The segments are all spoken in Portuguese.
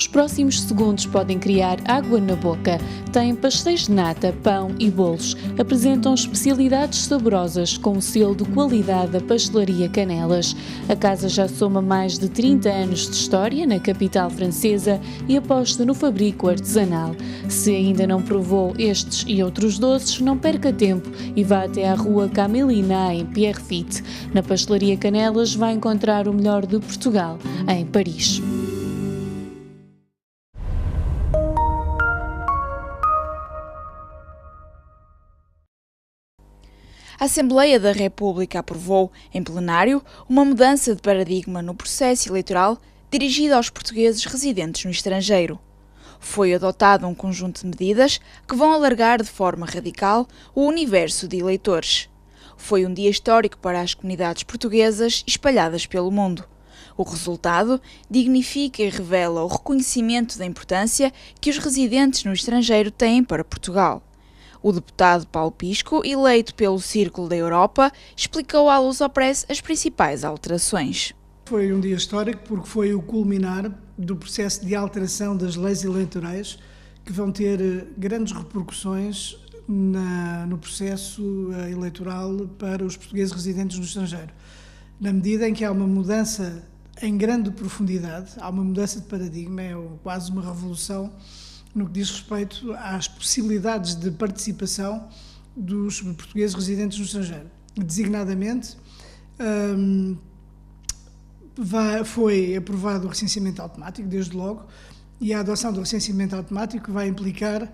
Os próximos segundos podem criar água na boca. Tem pastéis de nata, pão e bolos. Apresentam especialidades saborosas com o selo de qualidade da Pastelaria Canelas. A casa já soma mais de 30 anos de história na capital francesa e aposta no fabrico artesanal. Se ainda não provou estes e outros doces, não perca tempo e vá até à rua Camélia, em Pierrefitte. Na Pastelaria Canelas vai encontrar o melhor de Portugal, em Paris. A Assembleia da República aprovou, em plenário, uma mudança de paradigma no processo eleitoral dirigida aos portugueses residentes no estrangeiro. Foi adotado um conjunto de medidas que vão alargar de forma radical o universo de eleitores. Foi um dia histórico para as comunidades portuguesas espalhadas pelo mundo. O resultado dignifica e revela o reconhecimento da importância que os residentes no estrangeiro têm para Portugal. O deputado Paulo Pisco, eleito pelo Círculo da Europa, explicou à Luz ao Press as principais alterações. Foi um dia histórico porque foi o culminar do processo de alteração das leis eleitorais que vão ter grandes repercussões no processo eleitoral para os portugueses residentes no estrangeiro. Na medida em que há uma mudança em grande profundidade, há uma mudança de paradigma, é quase uma revolução no que diz respeito às possibilidades de participação dos portugueses residentes no estrangeiro. Designadamente, foi aprovado o recenseamento automático, desde logo, e a adoção do recenseamento automático vai implicar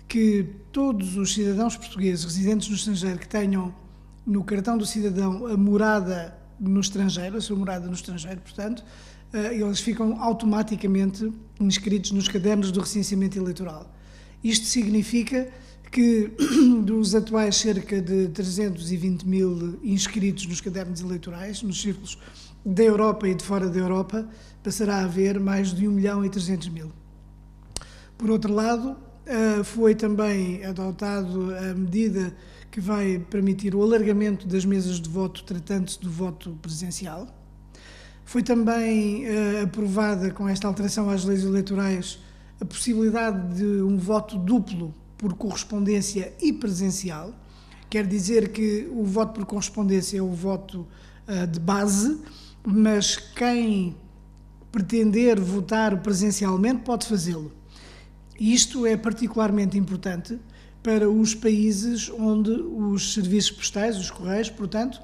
que todos os cidadãos portugueses residentes no estrangeiro que tenham no cartão do cidadão a morada no estrangeiro, a sua morada no estrangeiro, portanto, eles ficam automaticamente inscritos nos cadernos do recenseamento eleitoral. Isto significa que dos atuais cerca de 320 mil inscritos nos cadernos eleitorais, nos círculos da Europa e de fora da Europa, passará a haver mais de 1.300.000. Por outro lado, foi também adotado a medida que vai permitir o alargamento das mesas de voto tratando-se do voto presencial. Foi também aprovada, com esta alteração às leis eleitorais, a possibilidade de um voto duplo por correspondência e presencial. Quer dizer que o voto por correspondência é o voto de base, mas quem pretender votar presencialmente pode fazê-lo. Isto é particularmente importante para os países onde os serviços postais, os correios, portanto,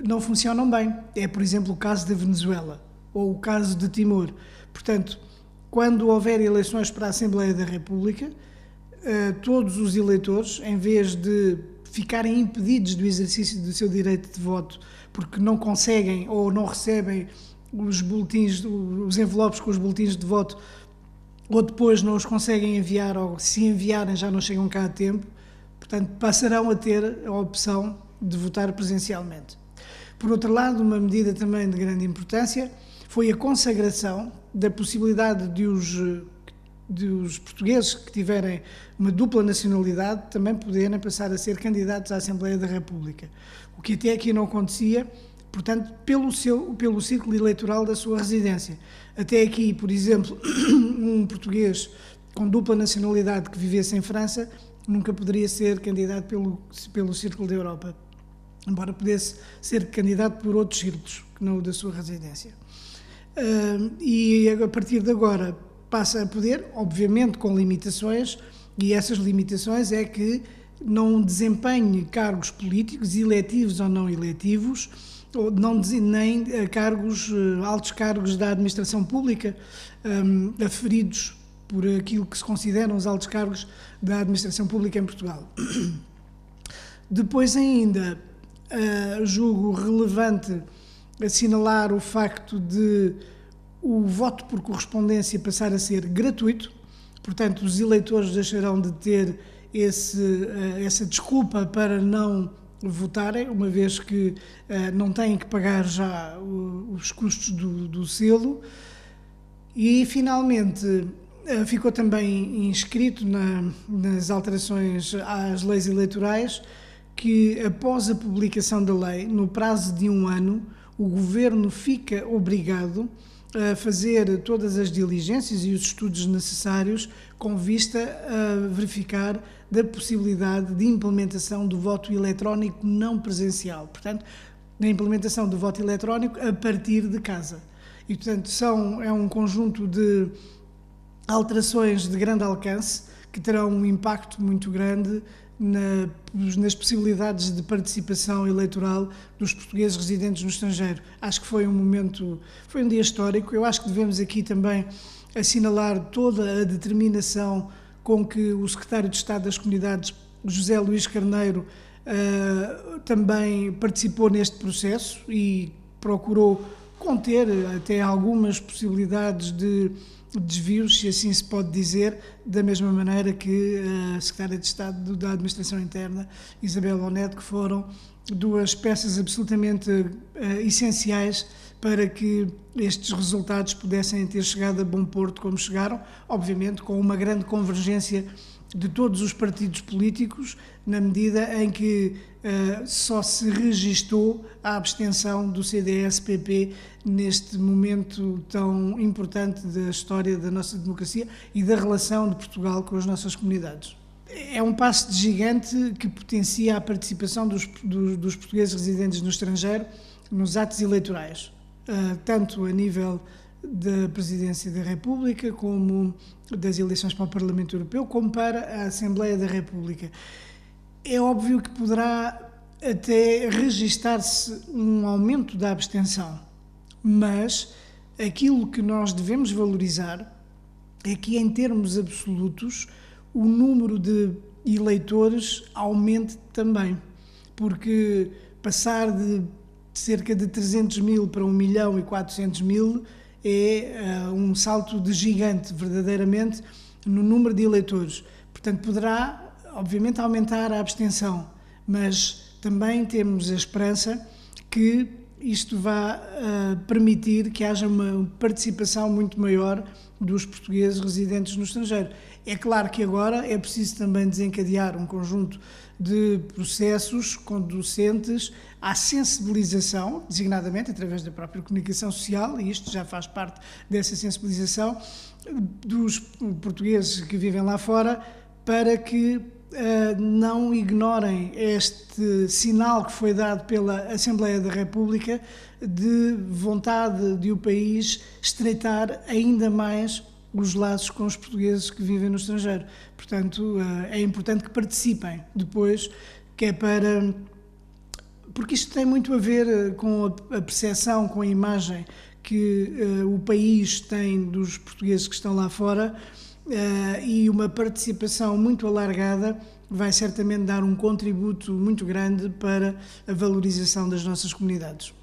não funcionam bem. É, por exemplo, o caso da Venezuela ou o caso de Timor. Portanto, quando houver eleições para a Assembleia da República, todos os eleitores, em vez de ficarem impedidos do exercício do seu direito de voto porque não conseguem ou não recebem os boletins, os envelopes com os boletins de voto, ou depois não os conseguem enviar, ou se enviarem já não chegam cá a tempo, portanto, passarão a ter a opção de votar presencialmente. Por outro lado, uma medida também de grande importância foi a consagração da possibilidade de os portugueses que tiverem uma dupla nacionalidade também poderem passar a ser candidatos à Assembleia da República, o que até aqui não acontecia, portanto, pelo círculo eleitoral da sua residência. Até aqui, por exemplo, um português com dupla nacionalidade que vivesse em França nunca poderia ser candidato pelo Círculo da Europa, embora pudesse ser candidato por outros círculos, que não o da sua residência. E a partir de agora passa a poder, obviamente com limitações, e essas limitações é que não desempenhe cargos políticos, eletivos ou não eletivos, ou não nem altos cargos da administração pública, aferidos por aquilo que se consideram os altos cargos da administração pública em Portugal. Depois ainda, julgo relevante assinalar o facto de o voto por correspondência passar a ser gratuito, portanto os eleitores deixarão de ter essa desculpa para não votarem, uma vez que não têm que pagar já os custos do selo. E finalmente ficou também inscrito nas alterações às leis eleitorais que após a publicação da lei, no prazo de 1 ano, o Governo fica obrigado a fazer todas as diligências e os estudos necessários com vista a verificar da possibilidade de implementação do voto eletrónico não presencial. Portanto, a implementação do voto eletrónico a partir de casa. E, portanto, é um conjunto de alterações de grande alcance que terão um impacto muito grande nas possibilidades de participação eleitoral dos portugueses residentes no estrangeiro. Acho que foi um dia histórico. Eu acho que devemos aqui também assinalar toda a determinação com que o secretário de Estado das Comunidades, José Luís Carneiro, também participou neste processo e procurou conter até algumas possibilidades de desvios, se assim se pode dizer, da mesma maneira que a secretária de Estado da Administração Interna, Isabel Oneto, que foram duas peças absolutamente essenciais para que estes resultados pudessem ter chegado a bom porto como chegaram, obviamente com uma grande convergência de todos os partidos políticos, na medida em que só se registou a abstenção do CDS-PP neste momento tão importante da história da nossa democracia e da relação de Portugal com as nossas comunidades. É um passo de gigante que potencia a participação dos portugueses residentes no estrangeiro nos atos eleitorais, tanto a nível da Presidência da República, como das eleições para o Parlamento Europeu, como para a Assembleia da República. É óbvio que poderá até registar-se um aumento da abstenção, mas aquilo que nós devemos valorizar é que, em termos absolutos, o número de eleitores aumente também, porque passar de cerca de 300 mil para 1.400.000 é um salto de gigante, verdadeiramente, no número de eleitores. Portanto, poderá, obviamente, aumentar a abstenção, mas também temos a esperança que isto vá permitir que haja uma participação muito maior dos portugueses residentes no estrangeiro. É claro que agora é preciso também desencadear um conjunto de processos conducentes à sensibilização, designadamente através da própria comunicação social, e isto já faz parte dessa sensibilização dos portugueses que vivem lá fora, para que não ignorem este sinal que foi dado pela Assembleia da República de vontade de o país estreitar ainda mais os laços com os portugueses que vivem no estrangeiro. Portanto, é importante que participem depois, que é para... Porque isto tem muito a ver com a percepção, com a imagem que o país tem dos portugueses que estão lá fora, e uma participação muito alargada vai certamente dar um contributo muito grande para a valorização das nossas comunidades.